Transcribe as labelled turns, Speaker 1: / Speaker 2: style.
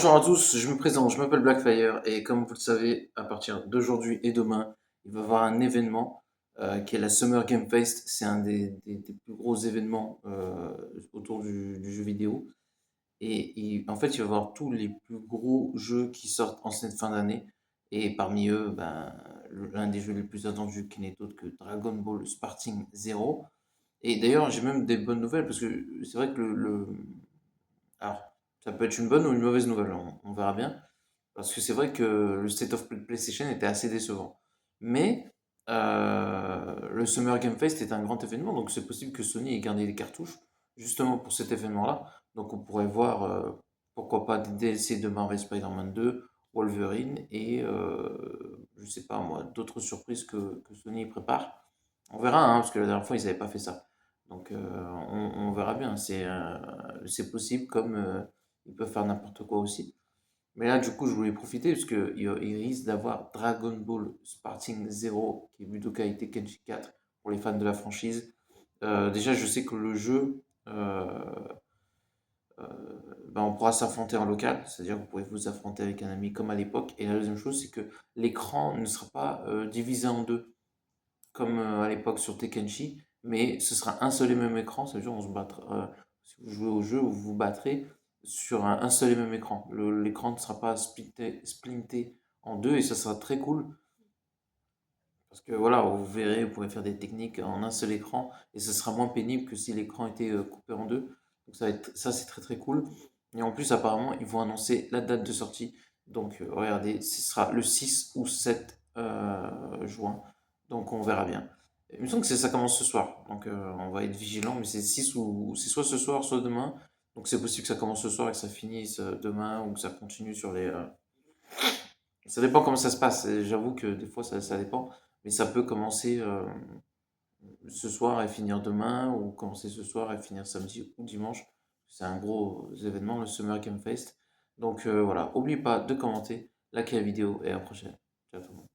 Speaker 1: Bonjour à tous, je me présente, je m'appelle Blackfire et comme vous le savez, à partir d'aujourd'hui et demain, il va y avoir un événement qui est la Summer Game Fest. C'est un des plus gros événements autour du jeu vidéo. En fait, il va y avoir tous les plus gros jeux qui sortent en cette fin d'année. Et parmi eux, ben, l'un des jeux les plus attendus qui n'est autre que Dragon Ball Sparking Zero. Et d'ailleurs, j'ai même des bonnes nouvelles parce que c'est vrai que alors, ça peut être une bonne ou une mauvaise nouvelle, on verra bien. Parce que c'est vrai que le State of Play de PlayStation était assez décevant. Mais le Summer Game Fest est un grand événement, donc c'est possible que Sony ait gardé les cartouches justement pour cet événement-là. Donc on pourrait voir, pourquoi pas, des DLC de Marvel Spider-Man 2, Wolverine et je sais pas moi, d'autres surprises que Sony prépare. On verra, hein, parce que la dernière fois ils n'avaient pas fait ça. Donc on verra bien, c'est possible comme ils peuvent faire n'importe quoi aussi. Mais là, du coup, je voulais profiter parce qu'il risque d'avoir Dragon Ball Sparking Zero qui est Budokai Tenkaichi 4 pour les fans de la franchise. Déjà, je sais que le jeu, euh, ben, on pourra s'affronter en local, c'est-à-dire que vous pourrez vous affronter avec un ami comme à l'époque. Et la deuxième chose, c'est que l'écran ne sera pas divisé en deux comme à l'époque sur Tenkaichi, mais ce sera un seul et même écran, ça veut dire on se battra, si vous jouez au jeu, vous vous battrez sur un seul et même écran. L'écran ne sera pas splinté en deux et ça sera très cool parce que voilà, vous verrez, vous pourrez faire des techniques en un seul écran et ce sera moins pénible que si l'écran était coupé en deux. Donc ça c'est très très cool. Et en plus apparemment ils vont annoncer la date de sortie. Donc regardez, ce sera le 6 ou 7 juin. Donc on verra bien. Il me semble que ça commence ce soir. Donc on va être vigilant, mais c'est 6 ou c'est soit ce soir, soit demain. Donc c'est possible que ça commence ce soir et que ça finisse demain ou que ça continue sur les, ça dépend comment ça se passe. Et j'avoue que des fois, ça dépend. Mais ça peut commencer ce soir et finir demain, ou commencer ce soir et finir samedi ou dimanche. C'est un gros événement, le Summer Game Fest. Donc voilà, n'oubliez pas de commenter, liker la vidéo et à la prochaine. Ciao tout le monde.